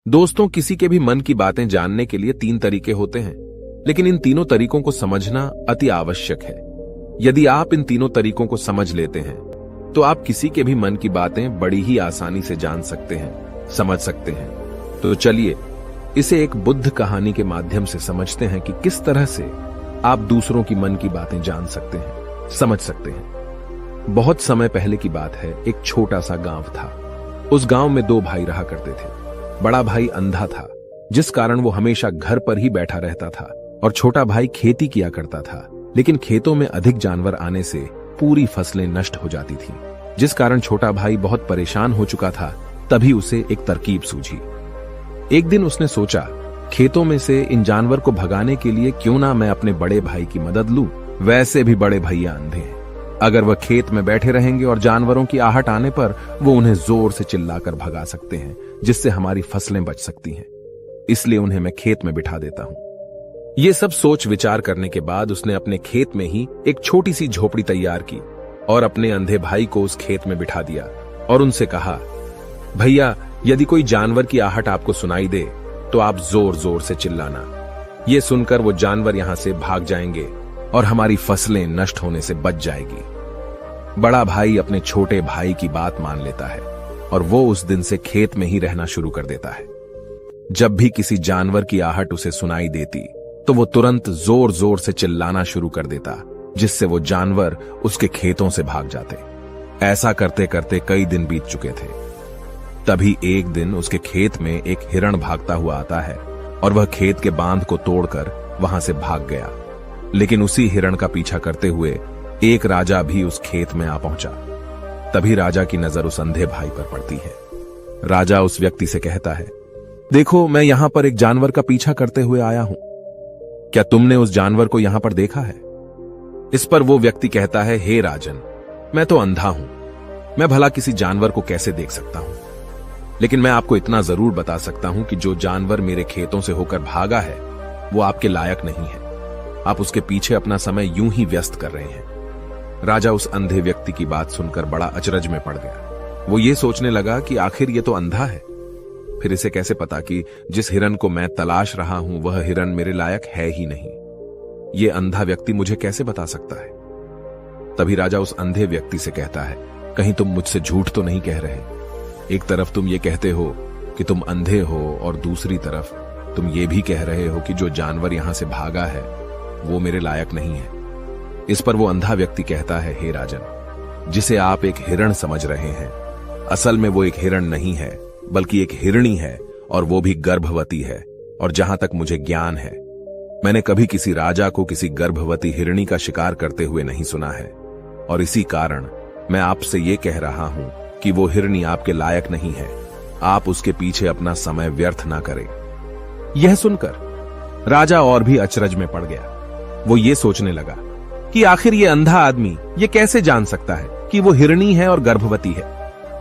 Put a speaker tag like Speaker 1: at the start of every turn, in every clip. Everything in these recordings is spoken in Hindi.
Speaker 1: दोस्तों, किसी के भी मन की बातें जानने के लिए 3 तरीके होते हैं, लेकिन इन तीनों तरीकों को समझना अति आवश्यक है। यदि आप इन तीनों तरीकों को समझ लेते हैं, तो आप किसी के भी मन की बातें बड़ी ही आसानी से जान सकते हैं, समझ सकते हैं। तो चलिए इसे एक बुद्ध कहानी के माध्यम से समझते हैं कि किस तरह से आप दूसरों की मन की बातें जान सकते हैं, समझ सकते हैं। बहुत समय पहले की बात है, एक छोटा सा गांव था। उस गांव में 2 भाई रहा करते थे। बड़ा भाई अंधा था, जिस कारण वो हमेशा घर पर ही बैठा रहता था, और छोटा भाई खेती किया करता था, लेकिन खेतों में अधिक जानवर आने से पूरी फसलें नष्ट हो जाती थीं, जिस कारण छोटा भाई बहुत परेशान हो चुका था। तभी उसे एक तरकीब सूझी। एक दिन उसने सोचा, खेतों में से इन जानवर को भगाने के लिए क्यों ना मैं अपने बड़े भाई की मदद लूं। वैसे भी बड़े भैया अंधे हैं, अगर वह खेत में बैठे रहेंगे और जानवरों की आहट आने पर वो उन्हें जोर से चिल्लाकर भगा सकते हैं, जिससे हमारी फसलें बच सकती हैं। इसलिए उन्हें मैं खेत में बिठा देता हूं। ये सब सोच विचार करने के बाद उसने अपने खेत में ही एक छोटी सी झोपड़ी तैयार की और अपने अंधे भाई को उस खेत में बिठा दिया और उनसे कहा, भैया, यदि कोई जानवर की आहट आपको सुनाई दे तो आप जोर जोर से चिल्लाना। ये सुनकर वो जानवर यहां से भाग जाएंगे और हमारी फसलें नष्ट होने से बच जाएगी। बड़ा भाई अपने छोटे भाई की बात मान लेता है और वो उस दिन से खेत में ही रहना शुरू कर देता है। जब भी किसी जानवर की आहट उसे सुनाई देती तो वो तुरंत जोर जोर से चिल्लाना शुरू कर देता, जिससे वो जानवर उसके खेतों से भाग जाते। ऐसा करते करते कई दिन बीत चुके थे। तभी एक दिन उसके खेत में एक हिरण भागता हुआ आता है और वह खेत के बांध को तोड़कर वहां से भाग गया। लेकिन उसी हिरण का पीछा करते हुए एक राजा भी उस खेत में आ पहुंचा। तभी राजा की नजर उस अंधे भाई पर पड़ती है। राजा उस व्यक्ति से कहता है, देखो, मैं यहां पर एक जानवर का पीछा करते हुए आया हूं। क्या तुमने उस जानवर को यहां पर देखा है? इस पर वो व्यक्ति कहता है, हे राजन, मैं तो अंधा हूं, मैं भला किसी जानवर को कैसे देख सकता हूं। लेकिन मैं आपको इतना जरूर बता सकता हूं कि जो जानवर मेरे खेतों से होकर भागा है वो आपके लायक नहीं है। आप उसके पीछे अपना समय यूं ही व्यस्त कर रहे हैं। राजा उस अंधे व्यक्ति की बात सुनकर बड़ा अचरज में पड़ गया। वो ये सोचने लगा कि आखिर ये तो अंधा है, फिर इसे कैसे पता कि जिस हिरन को मैं तलाश रहा हूं वह हिरन मेरे लायक है ही नहीं। ये अंधा व्यक्ति मुझे कैसे बता सकता है? तभी राजा उस अंधे व्यक्ति से कहता है, कहीं तुम मुझसे झूठ तो नहीं कह रहे? एक तरफ तुम ये कहते हो कि तुम अंधे हो और दूसरी तरफ तुम ये भी कह रहे हो कि जो जानवर यहां से भागा है वो मेरे लायक नहीं है। इस पर वो अंधा व्यक्ति कहता है, हे राजन, जिसे आप एक हिरण समझ रहे हैं, असल में वो एक हिरण नहीं है, बल्कि एक हिरणी है, और वो भी गर्भवती है। और जहां तक मुझे ज्ञान है, मैंने कभी किसी राजा को किसी गर्भवती हिरणी का शिकार करते हुए नहीं सुना है, और इसी कारण मैं आपसे ये कह रहा हूं कि वो हिरणी आपके लायक नहीं है। आप उसके पीछे अपना समय व्यर्थ ना करें। यह सुनकर राजा और भी अचरज में पड़ गया। वो ये सोचने लगा कि आखिर ये अंधा आदमी ये कैसे जान सकता है कि वो हिरणी है और गर्भवती है।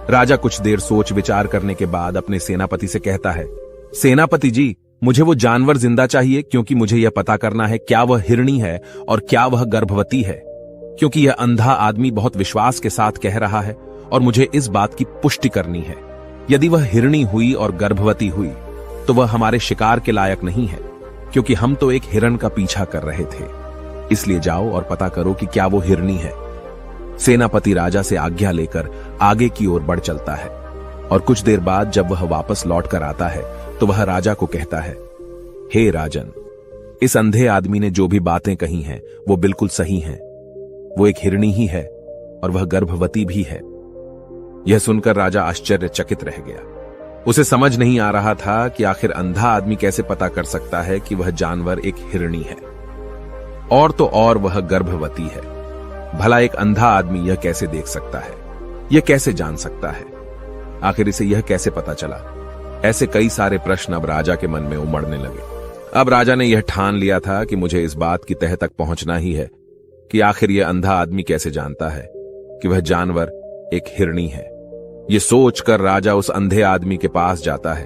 Speaker 1: राजा कुछ देर सोच विचार करने के बाद अपने सेनापति से कहता है, सेनापति जी, मुझे वो जानवर जिंदा चाहिए, क्योंकि मुझे यह पता करना है क्या वह हिरणी है और क्या वह गर्भवती है। क्योंकि यह अंधा आदमी बहुत विश्वास के साथ कह रहा है और मुझे इस बात की पुष्टि करनी है। यदि वह हिरणी हुई और गर्भवती हुई तो वह हमारे शिकार के लायक नहीं है, क्योंकि हम तो एक हिरण का पीछा कर रहे थे। इसलिए जाओ और पता करो कि क्या वो हिरणी है। सेनापति राजा से आज्ञा लेकर आगे की ओर बढ़ चलता है, और कुछ देर बाद जब वह वापस लौट कर आता है तो वह राजा को कहता है, हे राजन, इस अंधे आदमी ने जो भी बातें कही हैं वो बिल्कुल सही हैं। वो एक हिरणी ही है और वह गर्भवती भी है। यह सुनकर राजा आश्चर्यचकित रह गया। उसे समझ नहीं आ रहा था कि आखिर अंधा आदमी कैसे पता कर सकता है कि वह जानवर एक हिरणी है, और तो और वह गर्भवती है। भला एक अंधा आदमी यह कैसे देख सकता है, यह कैसे जान सकता है? आखिर इसे यह कैसे पता चला? ऐसे कई सारे प्रश्न अब राजा के मन में उमड़ने लगे। अब राजा ने यह ठान लिया था कि मुझे इस बात की तह तक पहुंचना ही है कि आखिर यह अंधा आदमी कैसे जानता है कि वह जानवर एक हिरणी है। यह सोचकर राजा उस अंधे आदमी के पास जाता है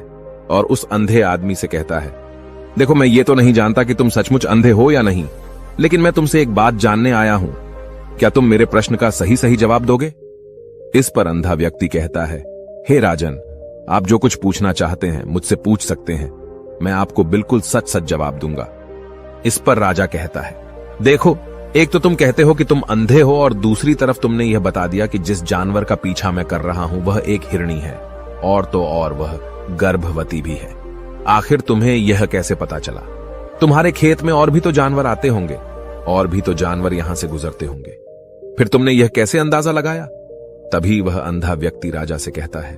Speaker 1: और उस अंधे आदमी से कहता है, देखो, मैं ये तो नहीं जानता कि तुम सचमुच अंधे हो या नहीं, लेकिन मैं तुमसे एक बात जानने आया हूं। क्या तुम मेरे प्रश्न का सही सही जवाब दोगे? इस पर अंधा व्यक्ति कहता है, हे राजन, आप जो कुछ पूछना चाहते हैं मुझसे पूछ सकते हैं, मैं आपको बिल्कुल सच सच जवाब दूंगा। इस पर राजा कहता है, देखो, एक तो तुम कहते हो कि तुम अंधे हो और दूसरी तरफ तुमने यह बता दिया कि जिस जानवर का पीछा मैं कर रहा हूं वह एक हिरणी है, और तो और वह गर्भवती भी है। आखिर तुम्हें यह कैसे पता चला? तुम्हारे खेत में और भी तो जानवर आते होंगे, और भी तो जानवर यहां से गुजरते होंगे, फिर तुमने यह कैसे अंदाजा लगाया? तभी वह अंधा व्यक्ति राजा से कहता है,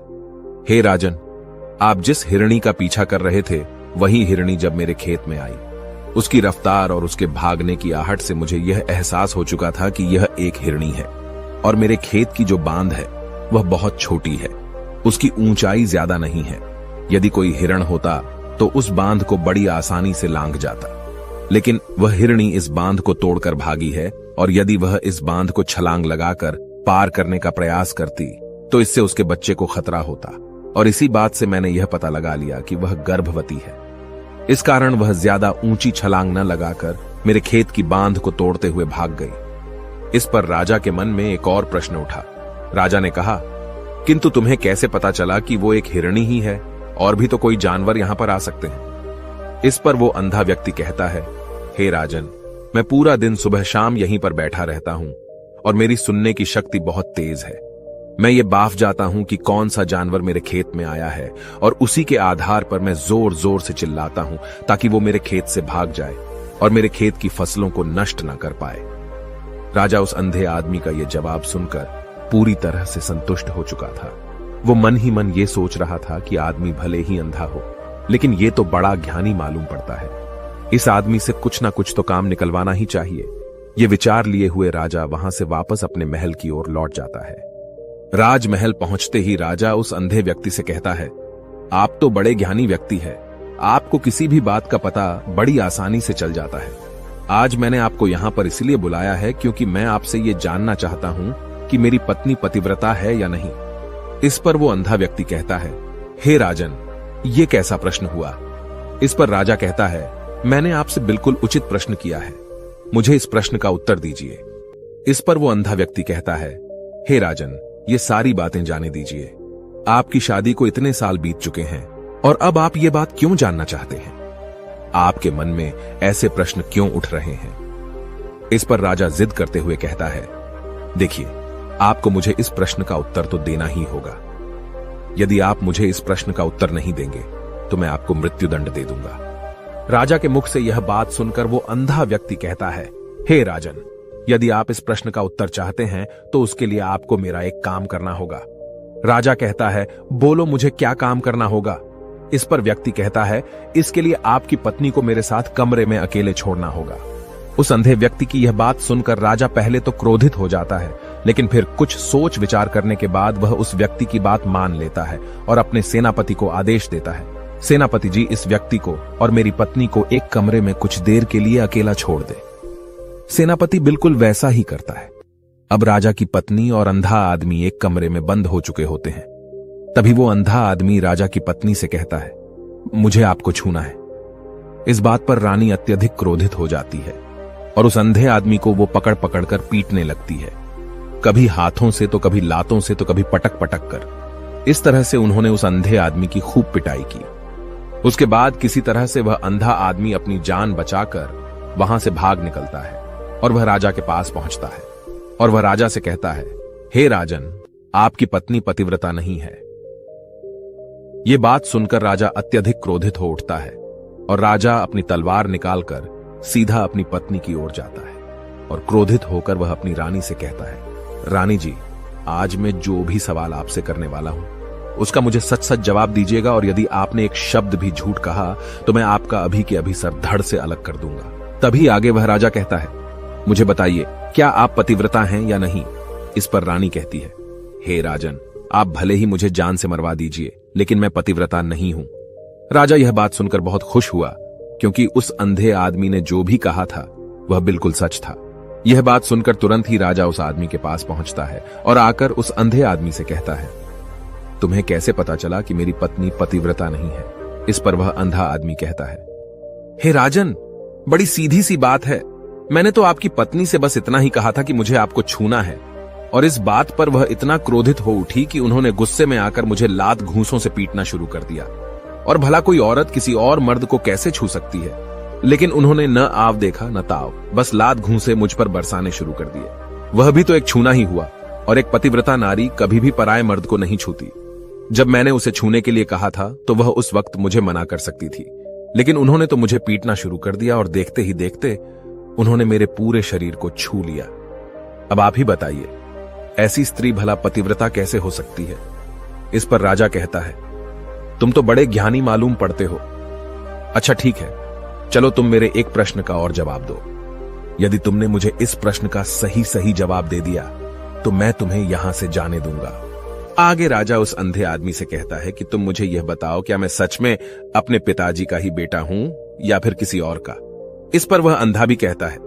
Speaker 1: हे राजन, आप जिस हिरणी का पीछा कर रहे थे वही हिरणी जब मेरे खेत में आई, उसकी रफ्तार और उसके भागने की आहट से मुझे यह एहसास हो चुका था कि यह एक हिरणी है, और मेरे खेत की जो बांध है वह बहुत छोटी है, उसकी ऊंचाई ज्यादा नहीं है। यदि कोई हिरण होता तो उस बांध को बड़ी आसानी से लांघ जाता, लेकिन वह हिरणी इस बांध को तोड़कर भागी है, और यदि वह इस बांध को छलांग लगाकर पार करने का प्रयास करती तो इससे उसके बच्चे को खतरा होता, और इसी बात से मैंने यह पता लगा लिया कि वह गर्भवती है। इस कारण वह ज्यादा ऊंची छलांग न लगाकर मेरे खेत की बांध को तोड़ते हुए भाग गई। इस पर राजा के मन में एक और प्रश्न उठा। राजा ने कहा, किंतु तुम्हें कैसे पता चला कि वो एक हिरणी ही है? और भी तो कोई जानवर यहां पर आ सकते हैं। इस पर वो अंधा व्यक्ति कहता है, हे राजन, मैं पूरा दिन सुबह शाम यहीं पर बैठा रहता हूं, और मेरी सुनने की शक्ति बहुत तेज है। मैं ये बाफ जाता हूं कि कौन सा जानवर मेरे खेत में आया है, और उसी के आधार पर मैं जोर जोर से चिल्लाता हूं ताकि वो मेरे खेत से भाग जाए और मेरे खेत की फसलों को नष्ट न कर पाए। राजा उस अंधे आदमी का यह जवाब सुनकर पूरी तरह से संतुष्ट हो चुका था। वो मन ही मन ये सोच रहा था कि आदमी भले ही अंधा हो, लेकिन ये तो बड़ा ज्ञानी मालूम पड़ता है। इस आदमी से कुछ ना कुछ तो काम निकलवाना ही चाहिए। ये विचार लिए हुए राजा वहां से वापस अपने महल की ओर लौट जाता है। राजमहल पहुंचते ही राजा उस अंधे व्यक्ति से कहता है, आप तो बड़े ज्ञानी व्यक्ति हैं, आपको किसी भी बात का पता बड़ी आसानी से चल जाता है। आज मैंने आपको यहां पर इसलिए बुलाया है क्योंकि मैं आपसे ये जानना चाहता हूं कि मेरी पत्नी पतिव्रता है या नहीं। इस पर वो अंधा व्यक्ति कहता है, हे राजन, ये कैसा प्रश्न हुआ? इस पर राजा कहता है, मैंने आपसे बिल्कुल उचित प्रश्न किया है, मुझे इस प्रश्न का उत्तर दीजिए। इस पर वो अंधा व्यक्ति कहता है, हे राजन, ये सारी बातें जाने दीजिए। आपकी शादी को इतने साल बीत चुके हैं, और अब आप ये बात क्यों जानना चाहते हैं? आपके मन में ऐसे प्रश्न क्यों उठ रहे हैं? इस पर राजा जिद करते हुए कहता है, देखिए, आपको मुझे इस प्रश्न का उत्तर तो देना ही होगा। यदि आप मुझे इस प्रश्न का उत्तर नहीं देंगे तो मैं आपको मृत्युदंड दे दूंगा। राजा के मुख से यह बात सुनकर वो अंधा व्यक्ति कहता है, हे राजन, यदि आप इस प्रश्न का उत्तर चाहते हैं तो उसके लिए आपको मेरा एक काम करना होगा। राजा कहता है, बोलो, मुझे क्या काम करना होगा? इस पर व्यक्ति कहता है, इसके लिए आपकी पत्नी को मेरे साथ कमरे में अकेले छोड़ना होगा। उस अंधे व्यक्ति की यह बात सुनकर राजा पहले तो क्रोधित हो जाता है, लेकिन फिर कुछ सोच विचार करने के बाद वह उस व्यक्ति की बात मान लेता है और अपने सेनापति को आदेश देता है, सेनापति जी, इस व्यक्ति को और मेरी पत्नी को एक कमरे में कुछ देर के लिए अकेला छोड़ दे। सेनापति बिल्कुल वैसा ही करता है। अब राजा की पत्नी और अंधा आदमी एक कमरे में बंद हो चुके होते हैं। तभी वो अंधा आदमी राजा की पत्नी से कहता है, मुझे आपको छूना है। इस बात पर रानी अत्यधिक क्रोधित हो जाती है और उस अंधे आदमी को वो पकड़ पकड़ कर पीटने लगती है, कभी हाथों से तो कभी लातों से तो कभी पटक पटक कर। इस तरह से उन्होंने उस अंधे आदमी की खूब पिटाई की। उसके बाद किसी तरह से वह अंधा आदमी अपनी जान बचाकर वहां से भाग निकलता है और वह राजा के पास पहुंचता है और वह राजा से कहता है, हे राजन, आपकी पत्नी पतिव्रता नहीं है। ये बात सुनकर राजा अत्यधिक क्रोधित हो उठता है और राजा अपनी तलवार निकालकर सीधा अपनी पत्नी की ओर जाता है और क्रोधित होकर वह अपनी रानी से कहता है, रानी जी, आज मैं जो भी सवाल आपसे करने वाला हूं उसका मुझे सच सच जवाब दीजिएगा, और यदि आपने एक शब्द भी झूठ कहा तो मैं आपका अभी के अभी सर धड़ से अलग कर दूंगा। तभी आगे वह राजा कहता है, मुझे बताइए, क्या आप पतिव्रता हैं या नहीं? इस पर रानी कहती है, हे राजन, आप भले ही मुझे जान से मरवा दीजिए, लेकिन मैं पतिव्रता नहीं हूं। राजा यह बात सुनकर बहुत खुश हुआ, क्योंकि उस अंधे आदमी ने जो भी कहा था वह बिल्कुल सच था। यह बात सुनकर तुरंत ही राजा उस आदमी के पास पहुंचता है और आकर उस अंधे आदमी से कहता है, तुम्हें कैसे पता चला कि मेरी पत्नी पतिव्रता नहीं है? इस पर वह अंधा आदमी कहता है, हे राजन, बड़ी सीधी सी बात है। मैंने तो आपकी पत्नी से बस इतना ही कहा था कि मुझे आपको छूना है, और इस बात पर वह इतना क्रोधित हो उठी कि उन्होंने गुस्से में आकर मुझे लात घूंसों से पीटना शुरू कर दिया। और भला कोई औरत किसी और मर्द को कैसे छू सकती है, लेकिन उन्होंने न आव देखा न ताव, बस लात घूंसे मुझ पर बरसाने शुरू कर दिए। वह भी तो एक छूना ही हुआ, और एक पतिव्रता नारी कभी भी पराये मर्द को नहीं छूती। जब मैंने उसे छूने के लिए कहा था तो वह उस वक्त मुझे मना कर सकती थी, लेकिन उन्होंने तो मुझे पीटना शुरू कर दिया और देखते ही देखते उन्होंने मेरे पूरे शरीर को छू लिया। अब आप ही बताइए, ऐसी स्त्री भला पतिव्रता कैसे हो सकती है? इस पर राजा कहता है, तुम तो बड़े ज्ञानी मालूम पड़ते हो। अच्छा ठीक है, चलो तुम मेरे एक प्रश्न का और जवाब दो। यदि तुमने मुझे इस प्रश्न का सही सही जवाब दे दिया तो मैं तुम्हें यहां से जाने दूंगा। आगे राजा उस अंधे आदमी से कहता है कि तुम मुझे यह बताओ, क्या मैं सच में अपने पिताजी का ही बेटा हूं या फिर किसी और का? इस पर वह अंधा भी कहता है,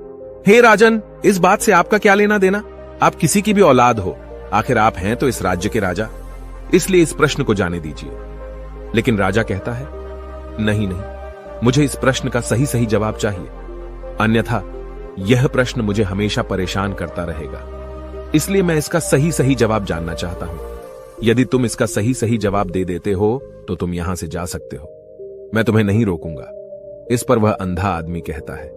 Speaker 1: हे राजन, इस बात से आपका क्या लेना देना? आप किसी की भी औलाद हो, आखिर आप हैं तो इस राज्य के राजा, इसलिए इस प्रश्न को जाने दीजिए। लेकिन राजा कहता है, नहीं नहीं, मुझे इस प्रश्न का सही सही जवाब चाहिए, अन्यथा यह प्रश्न मुझे हमेशा परेशान करता रहेगा। इसलिए मैं इसका सही सही जवाब जानना चाहता हूं। यदि तुम इसका सही सही जवाब दे देते हो तो तुम यहां से जा सकते हो, मैं तुम्हें नहीं रोकूंगा। इस पर वह अंधा आदमी कहता है,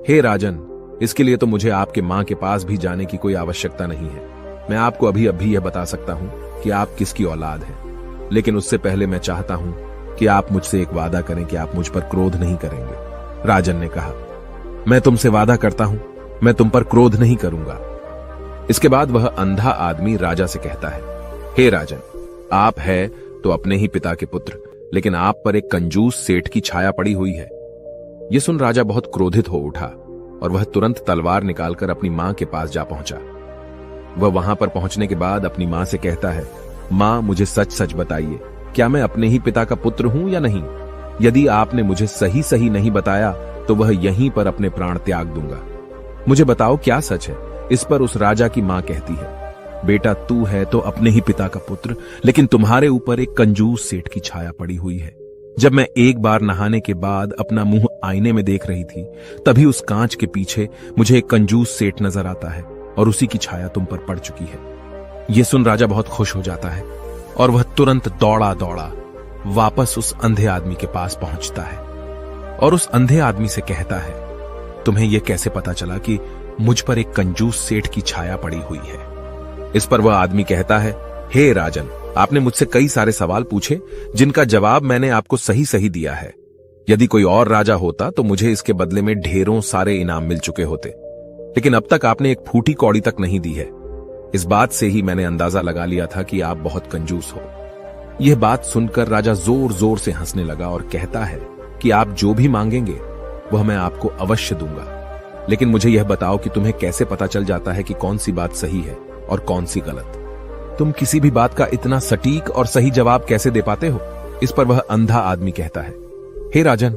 Speaker 1: हे राजन, इसके लिए तो मुझे आपके मां के पास भी जाने की कोई आवश्यकता नहीं है। मैं आपको अभी अभी यह बता सकता हूं कि आप किसकी औलाद हैं, लेकिन उससे पहले मैं चाहता हूं कि आप मुझसे एक वादा करें कि आप मुझ पर क्रोध नहीं करेंगे। राजन ने कहा, मैं तुमसे वादा करता हूं, मैं तुम पर क्रोध नहीं करूंगा। इसके बाद वह अंधा आदमी राजा से कहता है, हे राजन, आप है तो अपने ही पिता के पुत्र, लेकिन आप पर एक कंजूस सेठ की छाया पड़ी हुई है। यह सुन राजा बहुत क्रोधित हो उठा और वह तुरंत तलवार निकालकर अपनी मां के पास जा पहुंचा। वह वहां पर पहुंचने के बाद अपनी मां से कहता है, मां, मुझे सच सच बताइए, क्या मैं अपने ही पिता का पुत्र हूं या नहीं? यदि आपने मुझे सही सही नहीं बताया तो वह यहीं पर अपने प्राण त्याग दूंगा। मुझे बताओ क्या सच है? इस पर उस राजा की मां कहती है, बेटा, तू है तो अपने ही पिता का पुत्र, लेकिन तुम्हारे ऊपर एक कंजूस सेठ की छाया पड़ी हुई है। जब मैं एक बार नहाने के बाद अपना मुंह आईने में देख रही थी, तभी उस कांच के पीछे मुझे एक कंजूस सेठ नजर आता है और उसी की छाया तुम पर पड़ चुकी है। यह सुन राजा बहुत खुश हो जाता है और वह तुरंत दौड़ा दौड़ा वापस उस अंधे आदमी के पास पहुंचता है और उस अंधे आदमी से कहता है, तुम्हें यह कैसे पता चला कि मुझ पर एक कंजूस सेठ की छाया पड़ी हुई है? इस पर वह आदमी कहता है, हे राजन, आपने मुझसे कई सारे सवाल पूछे जिनका जवाब मैंने आपको सही सही दिया है। यदि कोई और राजा होता तो मुझे इसके बदले में ढेरों सारे इनाम मिल चुके होते, लेकिन अब तक आपने एक फूटी कौड़ी तक नहीं दी है। इस बात से ही मैंने अंदाजा लगा लिया था कि आप बहुत कंजूस हो। यह बात सुनकर राजा जोर जोर से हंसने लगा और कहता है कि आप जो भी मांगेंगे वह मैं आपको अवश्य दूंगा, लेकिन मुझे यह बताओ कि तुम्हें कैसे पता चल जाता है कि कौन सी बात सही है और कौन सी गलत? तुम किसी भी बात का इतना सटीक और सही जवाब कैसे दे पाते हो? इस पर वह अंधा आदमी कहता है, हे राजन,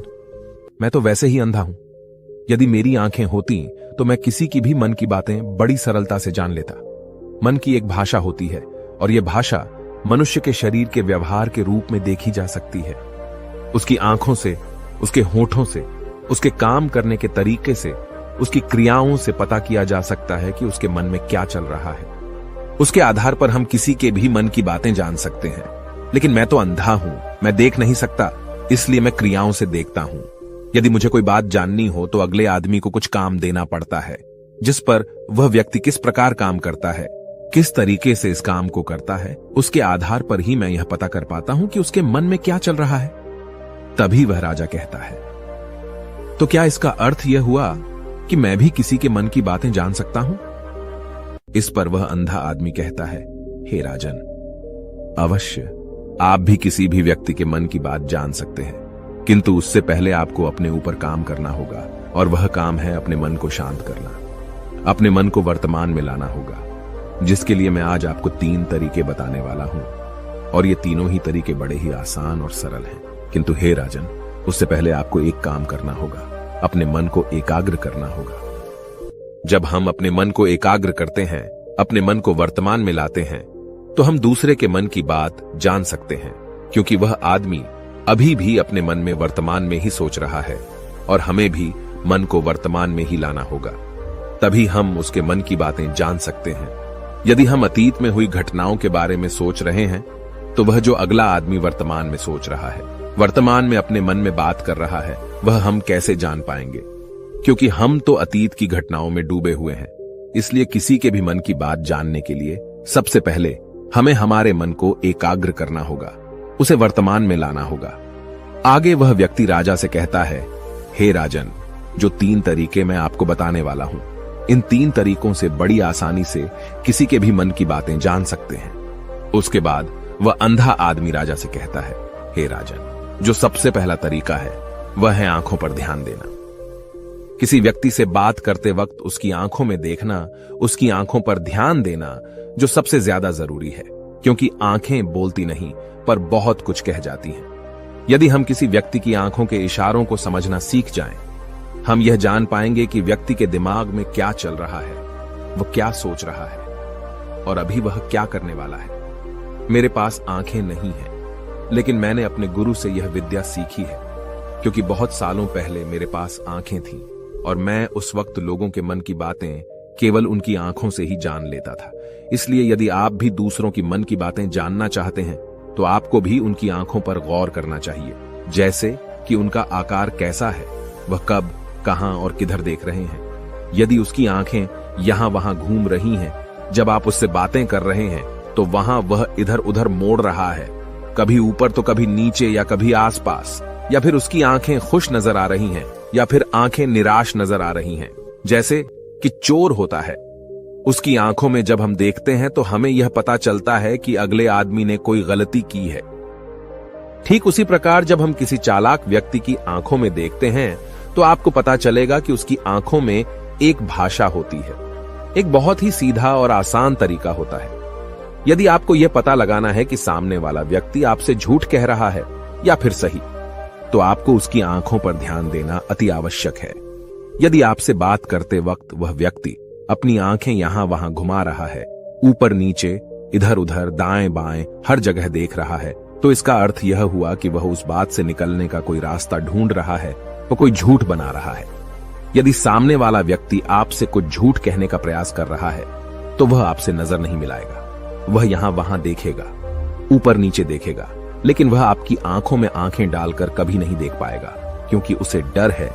Speaker 1: मैं तो वैसे ही अंधा हूं। यदि मेरी आंखें होती तो मैं किसी की भी मन की बातें बड़ी सरलता से जान लेता। मन की एक भाषा होती है और यह भाषा मनुष्य के शरीर के व्यवहार के रूप में देखी जा सकती है। उसकी आंखों से, उसके होठों से, उसके काम करने के तरीके से, उसकी क्रियाओं से पता किया जा सकता है कि उसके मन में क्या चल रहा है। उसके आधार पर हम किसी के भी मन की बातें जान सकते हैं, लेकिन मैं तो अंधा हूं, मैं देख नहीं सकता, इसलिए मैं क्रियाओं से देखता हूं। यदि मुझे कोई बात जाननी हो तो अगले आदमी को कुछ काम देना पड़ता है, जिस पर वह व्यक्ति किस प्रकार काम करता है, किस तरीके से इस काम को करता है, उसके आधार पर ही मैं यह पता कर पाता हूं कि उसके मन में क्या चल रहा है। तभी वह राजा कहता है, तो क्या इसका अर्थ यह हुआ कि मैं भी किसी के मन की बातें जान सकता हूं? इस पर वह अंधा आदमी कहता है, हे राजन, अवश्य आप भी किसी भी व्यक्ति के मन की बात जान सकते हैं, किंतु उससे पहले आपको अपने ऊपर काम करना होगा, और वह काम है अपने मन को शांत करना, अपने मन को वर्तमान में लाना होगा, जिसके लिए मैं आज आपको 3 तरीके बताने वाला हूं। और ये तीनों ही तरीके बड़े ही आसान और सरल हैं, किंतु हे राजन, उससे पहले आपको एक काम करना होगा, अपने मन को एकाग्र करना होगा। जब हम अपने मन को एकाग्र करते हैं, अपने मन को वर्तमान में लाते हैं, तो हम दूसरे के मन की बात जान सकते हैं, क्योंकि वह आदमी अभी भी अपने मन में वर्तमान में ही सोच रहा है, और हमें भी मन को वर्तमान में ही लाना होगा, तभी हम उसके मन की बातें जान सकते हैं। यदि हम अतीत में हुई घटनाओं के बारे में सोच रहे हैं तो वह जो अगला आदमी वर्तमान में सोच रहा है, वर्तमान में अपने मन में बात कर रहा है, वह हम कैसे जान पाएंगे? क्योंकि हम तो अतीत की घटनाओं में डूबे हुए हैं। इसलिए किसी के भी मन की बात जानने के लिए सबसे पहले हमें हमारे मन को एकाग्र करना होगा, उसे वर्तमान में लाना होगा। आगे वह व्यक्ति राजा से कहता है, हे राजन, जो 3 तरीके मैं आपको बताने वाला हूं, इन 3 तरीकों से बड़ी आसानी से किसी के भी मन की बातें जान सकते हैं। उसके बाद वह अंधा आदमी राजा से कहता है, हे राजन, जो सबसे पहला तरीका है वह है आंखों पर ध्यान देना। किसी व्यक्ति से बात करते वक्त उसकी आंखों में देखना, उसकी आंखों पर ध्यान देना जो सबसे ज्यादा जरूरी है, क्योंकि आंखें बोलती नहीं पर बहुत कुछ कह जाती हैं। यदि हम किसी व्यक्ति की आंखों के इशारों को समझना सीख जाएं, हम यह जान पाएंगे कि व्यक्ति के दिमाग में क्या चल रहा है, वह क्या सोच रहा है और अभी वह क्या करने वाला है। मेरे पास आंखें नहीं हैं, लेकिन मैंने अपने गुरु से यह विद्या सीखी है, क्योंकि बहुत सालों पहले मेरे पास आंखें थीं और मैं उस वक्त लोगों के मन की बातें केवल उनकी आंखों से ही जान लेता था। इसलिए यदि आप भी दूसरों की मन की बातें जानना चाहते हैं तो आपको भी उनकी आंखों पर गौर करना चाहिए, जैसे कि उनका आकार कैसा है, वह कब, कहां और किधर देख रहे हैं। यदि उसकी आंखें यहां वहां घूम रही हैं, जब आप उससे बातें कर रहे हैं तो वहां वह इधर उधर मोड़ रहा है, कभी ऊपर तो कभी नीचे या कभी आसपास, या फिर उसकी आंखें खुश नजर आ रही हैं या फिर आंखें निराश नजर आ रही हैं, जैसे कि चोर होता है। उसकी आंखों में जब हम देखते हैं तो हमें यह पता चलता है कि अगले आदमी ने कोई गलती की है। ठीक उसी प्रकार जब हम किसी चालाक व्यक्ति की आंखों में देखते हैं तो आपको पता चलेगा कि उसकी आंखों में एक भाषा होती है। एक बहुत ही सीधा और आसान तरीका होता है। यदि आपको यह पता लगाना है कि सामने वाला व्यक्ति आपसे झूठ कह रहा है या फिर सही, तो आपको उसकी आंखों पर ध्यान देना अति आवश्यक है। यदि आपसे बात करते वक्त वह व्यक्ति अपनी आंखें यहां वहां घुमा रहा है, ऊपर नीचे, इधर उधर, दाएं बाएं, हर जगह देख रहा है, तो इसका अर्थ यह हुआ कि वह उस बात से निकलने का कोई रास्ता ढूंढ रहा है, वह कोई झूठ बना रहा है। यदि सामने वाला व्यक्ति आपसे कुछ झूठ कहने का प्रयास कर रहा है तो वह आपसे नजर नहीं मिलाएगा। वह यहां वहां देखेगा, ऊपर नीचे देखेगा, लेकिन वह आपकी आंखों में आंखें डालकर कभी नहीं देख पाएगा, क्योंकि उसे डर है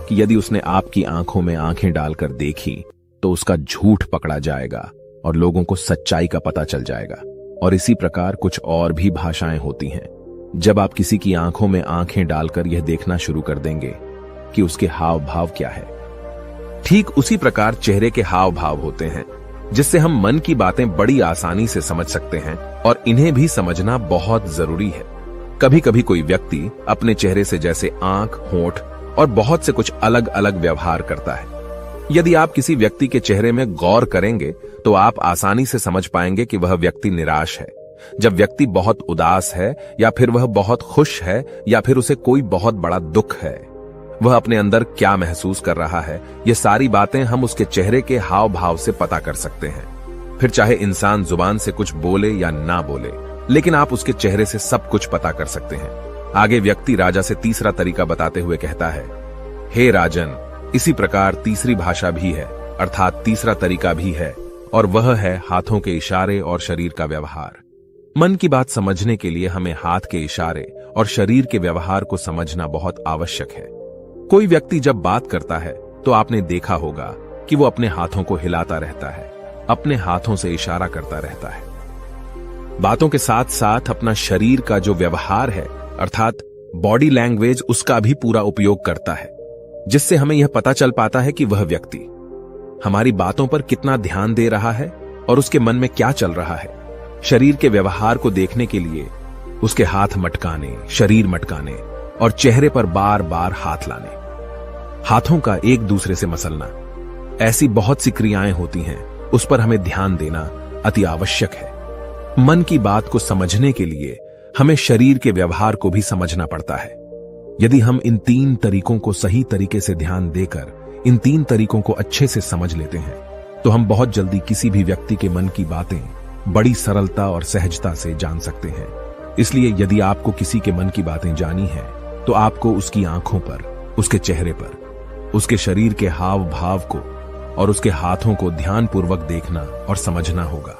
Speaker 1: कि यदि उसने आपकी आंखों में आंखें डालकर देखी तो उसका झूठ पकड़ा जाएगा और लोगों को सच्चाई का पता चल जाएगा। और इसी प्रकार कुछ और भी भाषाएं होती हैं। जब आप किसी की आंखों में आंखें डालकर यह देखना शुरू कर देंगे कि उसके हाव भाव क्या है, ठीक उसी प्रकार चेहरे के हाव भाव होते हैं, जिससे हम मन की बातें बड़ी आसानी से समझ सकते हैं और इन्हें भी समझना बहुत जरूरी है। कभी कभी कोई व्यक्ति अपने चेहरे से जैसे आंख, होंठ और बहुत से कुछ अलग अलग व्यवहार करता है। यदि आप किसी व्यक्ति के चेहरे में गौर करेंगे तो आप आसानी से समझ पाएंगे कि वह व्यक्ति निराश है, जब व्यक्ति बहुत उदास है, या फिर वह बहुत खुश है, या फिर उसे कोई बहुत बड़ा दुख है। वह अपने अंदर क्या महसूस कर रहा है, ये सारी बातें हम उसके चेहरे के हाव भाव से पता कर सकते हैं। फिर चाहे इंसान जुबान से कुछ बोले या ना बोले, लेकिन आप उसके चेहरे से सब कुछ पता कर सकते हैं। आगे व्यक्ति राजा से तीसरा तरीका बताते हुए कहता है, हे राजन, इसी प्रकार तीसरी भाषा भी है, अर्थात तीसरा तरीका भी है, और वह है हाथों के इशारे और शरीर का व्यवहार। मन की बात समझने के लिए हमें हाथ के इशारे और शरीर के व्यवहार को समझना बहुत आवश्यक है। कोई व्यक्ति जब बात करता है तो आपने देखा होगा कि वो अपने हाथों को हिलाता रहता है, अपने हाथों से इशारा करता रहता है। बातों के साथ साथ अपना शरीर का जो व्यवहार है, अर्थात बॉडी लैंग्वेज, उसका भी पूरा उपयोग करता है, जिससे हमें यह पता चल पाता है कि वह व्यक्ति हमारी बातों पर कितना ध्यान दे रहा है और उसके मन में क्या चल रहा है। शरीर के व्यवहार को देखने के लिए उसके हाथ मटकाने, शरीर मटकाने और चेहरे पर बार बार हाथ लाने, हाथों का एक दूसरे से मसलना, ऐसी बहुत सी क्रियाएं होती हैं, उस पर हमें ध्यान देना अति आवश्यक है। मन की बात को समझने के लिए हमें शरीर के व्यवहार को भी समझना पड़ता है। यदि हम इन 3 तरीकों को सही तरीके से ध्यान देकर इन 3 तरीकों को अच्छे से समझ लेते हैं तो हम बहुत जल्दी किसी भी व्यक्ति के मन की बातें बड़ी सरलता और सहजता से जान सकते हैं। इसलिए यदि आपको किसी के मन की बातें जानी है तो आपको उसकी आंखों पर, उसके चेहरे पर, उसके शरीर के हाव भाव को और उसके हाथों को ध्यानपूर्वक देखना और समझना होगा,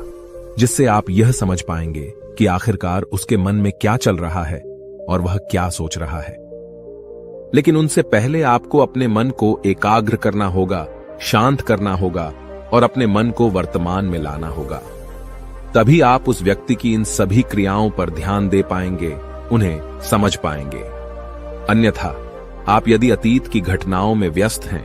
Speaker 1: जिससे आप यह समझ पाएंगे कि आखिरकार उसके मन में क्या चल रहा है और वह क्या सोच रहा है। लेकिन उनसे पहले आपको अपने मन को एकाग्र करना होगा, शांत करना होगा और अपने मन को वर्तमान में लाना होगा। तभी आप उस व्यक्ति की इन सभी क्रियाओं पर ध्यान दे पाएंगे, उन्हें समझ पाएंगे। अन्यथा आप यदि अतीत की घटनाओं में व्यस्त हैं,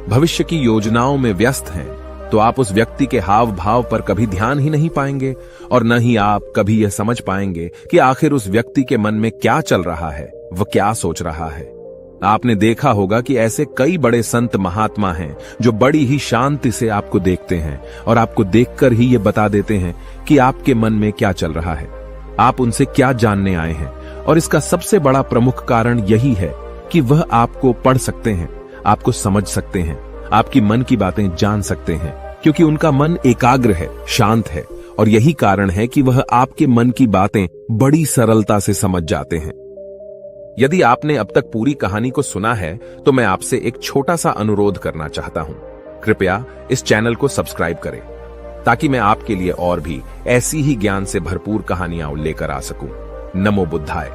Speaker 1: भविष्य की योजनाओं में व्यस्त हैं, तो आप उस व्यक्ति के हाव भाव पर कभी ध्यान ही नहीं पाएंगे और न ही आप कभी यह समझ पाएंगे कि आखिर उस व्यक्ति के मन में क्या चल रहा है, वह क्या सोच रहा है। आपने देखा होगा कि ऐसे कई बड़े संत महात्मा हैं जो बड़ी ही शांति से आपको देखते हैं और आपको देखकर ही ये बता देते हैं कि आपके मन में क्या चल रहा है, आप उनसे क्या जानने आए हैं। और इसका सबसे बड़ा प्रमुख कारण यही है कि वह आपको पढ़ सकते हैं, आपको समझ सकते हैं, आपकी मन की बातें जान सकते हैं, क्योंकि उनका मन एकाग्र है, शांत है। और यही कारण है कि वह आपके मन की बातें बड़ी सरलता से समझ जाते हैं। यदि आपने अब तक पूरी कहानी को सुना है तो मैं आपसे एक छोटा सा अनुरोध करना चाहता हूं। कृपया इस चैनल को सब्सक्राइब करें ताकि मैं आपके लिए और भी ऐसी ही ज्ञान से भरपूर कहानियां लेकर आ सकूं। नमो बुद्धाय।